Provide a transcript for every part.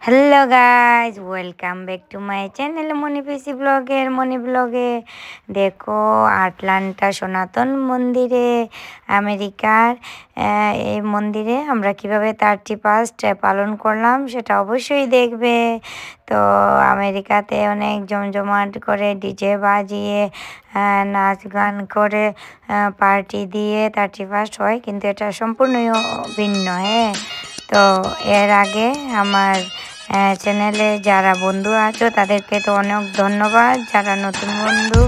Hello guys, welcome back to my channel Moni PC ব্লগের মনি ব্লগে। দেখো, আটলান্টা সনাতন মন্দিরে, আমেরিকার এই মন্দিরে আমরা কিভাবে 31st পালন করলাম সেটা অবশ্যই দেখবে। তো আমেরিকাতে অনেক জমজমাট করে ডিজে বাজিয়ে নাচ গান করে পার্টি দিয়ে 31st হয়, কিন্তু এটা সম্পূর্ণই ভিন্ন। তো এর আগে আমার চ্যানেলে যারা বন্ধু আছো তাদেরকে তো অনেক ধন্যবাদ, যারা নতুন বন্ধু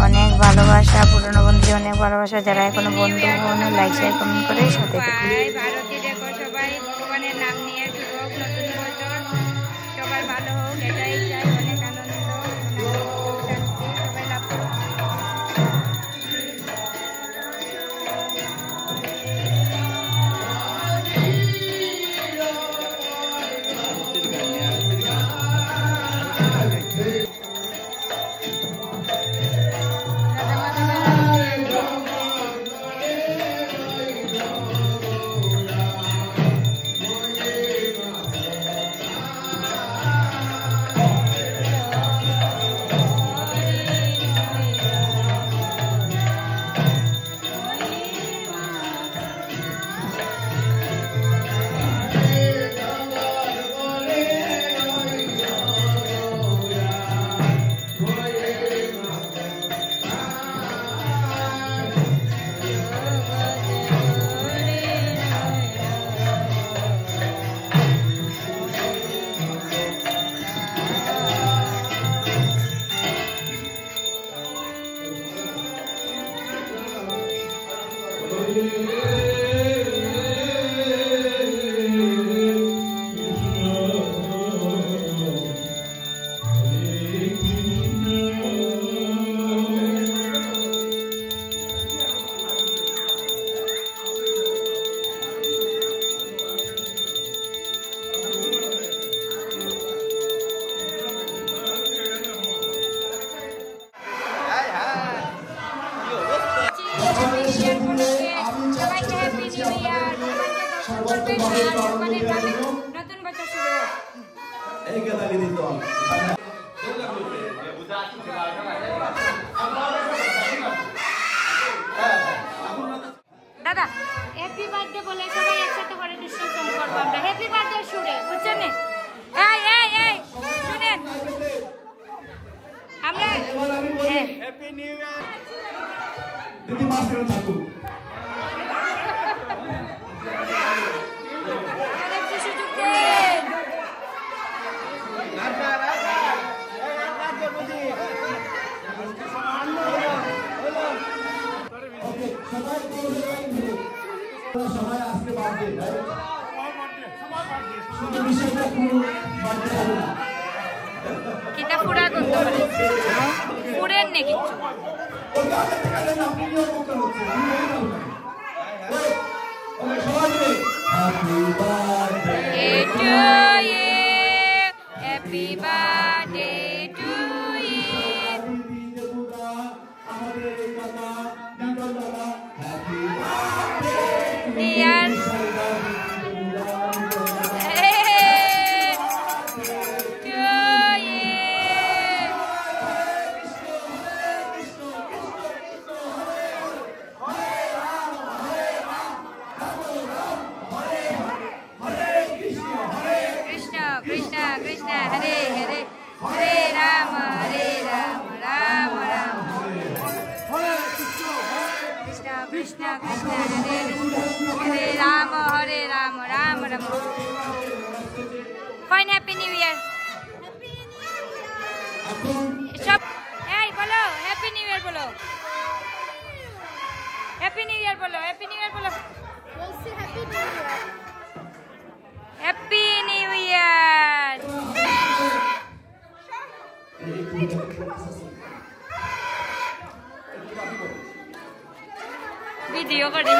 অনেক ভালোবাসা, পুরনো বন্ধু অনেক ভালোবাসা, যারা এখনো বন্ধু লাইক শেয়ার কমেন্ট করে সাথে ভারতে দেখো সবাই ভগবানের নাম নিয়ে শুভ নতুন বছর সবার ভালো হোক, এটাই চাই। অনেক আনন্দ, সবাই লাভ করো। নতুন বছর শুরু দাদা, হ্যাপি বার্থডে বলে সবাই একসাথে করে ডিসকাস করবো আমরা। হ্যাপি বার্থডে শুনে বুঝছেন? এই এই এই শুনেন, আমরা হ্যাপি নিউ ইয়ার দিদি মাস করে থাকুন। সবাই আজকে বার্থডে কিটা পুরা করতে পারে পুরের নে কিছু happy birthday to Krishna Krishna Hare Hare Hare Rama Rama Rama Krishna Krishna Krishna Hare Hare Rama Rama Rama. Fine, Happy New Year. সব এই বলো হ্যাপি নিউ ইয়ার বলো, হ্যাপি নিউ ইয়ার বলো, হ্যাপি নিউ ইয়ার বলো, বলছি happy new year, happy new year. Video করে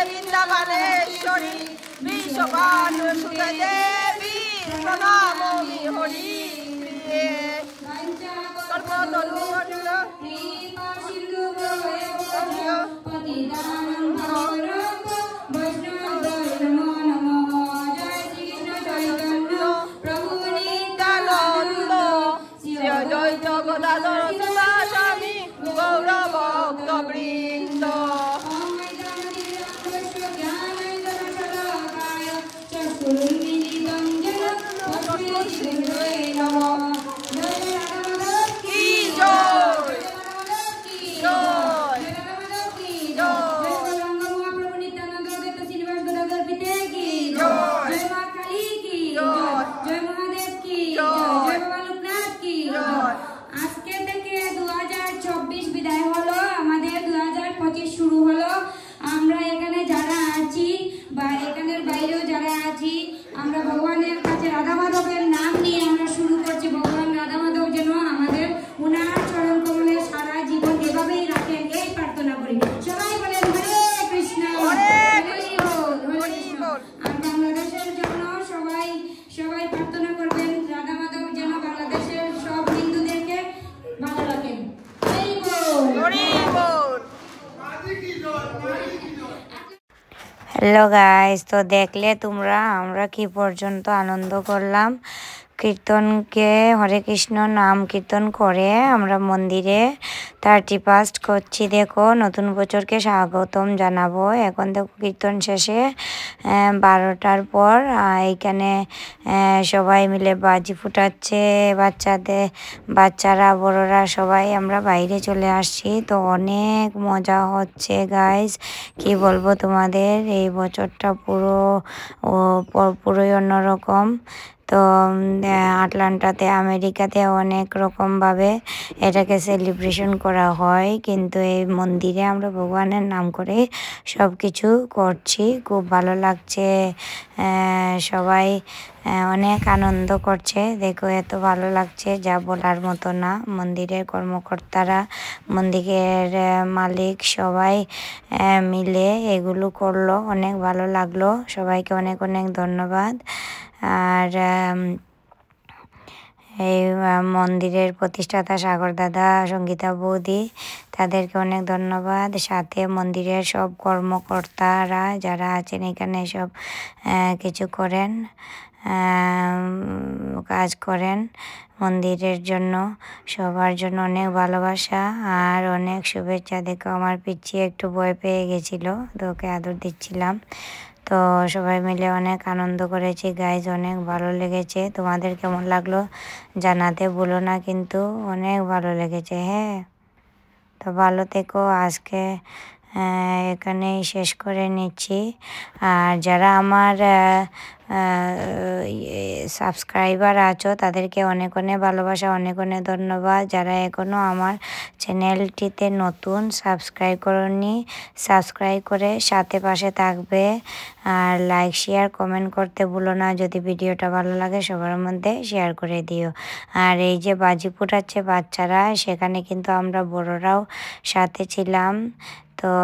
বৃন্দাবনেশ্বরী বিশ্বপাল সুত দেবী প্রণামি হরি প্রিয়ে সর্বতনু জয় জগদাধর স্বামী গৌর ভক্ত বৃন্দ আজকে থেকে 2024 বিদায় হলো, আমাদের 2025 শুরু হলো। আমরা এখানে যারা আছি বা এখানের বাইরেও যারা আছি, আমরা ভগবানের কাছে রাধা মাধবের নাম নিয়ে আমরা শুরু করছি। ভগবান রাধা মাধব যেন আমাদের উনার চরণ কমলে সারা জীবন এভাবেই রাখেন, এই প্রার্থনা করি। সবাই বলেন হরে কৃষ্ণ হরে কৃষ্ণ। আর বাংলাদেশের জন্য সবাই সবাই প্রার্থনা করবেন রাধা মাধব যেন বাংলাদেশের সব হিন্দুদেরকে ভালো রাখেন। হ্যালো গাইস, তো দেখলে তোমরা আমরা কি পর্যন্ত আনন্দ করলাম। কীর্তনকে হরে কৃষ্ণ নাম কীর্তন করে আমরা মন্দিরে 31 করছি। দেখো নতুন বছরকে স্বাগতম জানাবো। এখন দেখো কীর্তন শেষে 12টার পর এইখানে সবাই মিলে বাজি ফুটাচ্ছে, বাচ্চারা বড়রা সবাই আমরা বাইরে চলে আসছি। তো অনেক মজা হচ্ছে গাইস, কি বলবো তোমাদের, এই বছরটা পুরোই অন্যরকম। তো আটলান্টাতে আমেরিকাতে অনেক রকমভাবে এটাকে সেলিব্রেশন করা হয়, কিন্তু এই মন্দিরে আমরা ভগবানের নাম করে সব কিছু করছি। খুব ভালো লাগছে, সবাই অনেক আনন্দ করছে। দেখো এত ভালো লাগছে যা বলার মতো না। মন্দিরের কর্মকর্তারা, মন্দিরের মালিক সবাই মিলে এগুলো করলো, অনেক ভালো লাগলো। সবাইকে অনেক অনেক ধন্যবাদ। আর এই মন্দিরের প্রতিষ্ঠাতা সাগর দাদা, সঙ্গীতা বৌদি, তাদেরকে অনেক ধন্যবাদ। সাথে মন্দিরের সব কর্মকর্তারা যারা আছেন এখানে সব কিছু করেন, কাজ করেন মন্দিরের জন্য, সবার জন্য অনেক ভালোবাসা আর অনেক শুভেচ্ছা। দেখো আমার পিচ্ছি একটু ভয় পেয়ে গেছিলো, তো ওকে আদর দিচ্ছিলাম। তো সবাই মিলে অনেক আনন্দ করেছি গাইজ, অনেক ভালো লেগেছে। তোমাদের কেমন লাগলো জানাতে ভুলো না, কিন্তু অনেক ভালো লেগেছে। হ্যাঁ, তো ভালো থেকো। আজকে এখানেই শেষ করে নিচ্ছি। আর যারা আমার সাবস্ক্রাইবার আছো তাদেরকে অনেক অনেক ভালোবাসা, অনেক অনেক ধন্যবাদ। যারা এখনও আমার চ্যানেলটিতে নতুন, সাবস্ক্রাইব করনি, সাবস্ক্রাইব করে সাথে পাশে থাকবে। আর লাইক শেয়ার কমেন্ট করতে ভুলো না। যদি ভিডিওটা ভালো লাগে সবার মধ্যে শেয়ার করে দিও। আর এই যে বাজি ফুটাচ্ছে বাচ্চারা, সেখানে কিন্তু আমরা বড়রাও সাথে ছিলাম। তো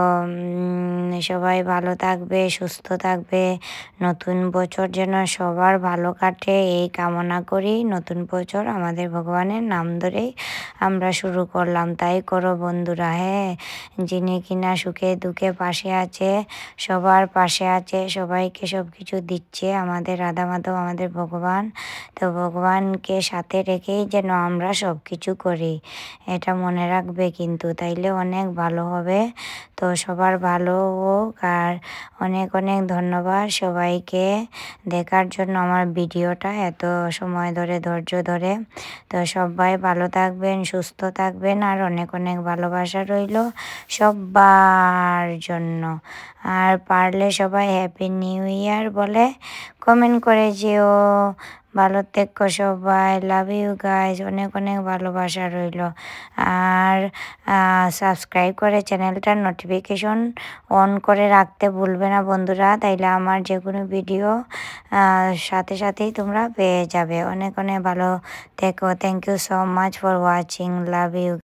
সবাই ভালো থাকবে, সুস্থ থাকবে। নতুন বছর যেন সবার ভালো কাটে এই কামনা করি। নতুন বছর আমাদের ভগবানের নাম ধরেই আমরা শুরু করলাম, তাই করো বন্ধুরা। হ্যাঁ, যিনি কিনা সুখে দুঃখে পাশে আছে, সবার পাশে আছে, সবাইকে সব কিছু দিচ্ছে আমাদের রাধা মাধব, আমাদের ভগবান। তো ভগবানকে সাথে রেখেই যেন আমরা সব কিছু করি, এটা মনে রাখবে কিন্তু, তাইলে অনেক ভালো হবে। তো সবার ভালো হোক। আর অনেক অনেক ধন্যবাদ সবাইকে দেখার জন্য আমার ভিডিওটা এত সময় ধরে, ধৈর্য ধরে। তো সবাই ভালো থাকবেন, সুস্থ থাকবেন, আর অনেক অনেক ভালোবাসা রইল সবার জন্য। আর পারলে সবাই হ্যাপি নিউ ইয়ার বলে কমেন্ট করে যেও। ভালো থেকো সবাই, লাভ ইউ গাইজ, অনেক অনেক ভালোবাসা রইল। আর সাবস্ক্রাইব করে চ্যানেলটার নোটিফিকেশন অন করে রাখতে ভুলবে না বন্ধুরা, তাইলে আমার যে কোনো ভিডিও সাথে সাথেই তোমরা পেয়ে যাবে। অনেক অনেক ভালো থেকো। Thank you so much for watching, love you.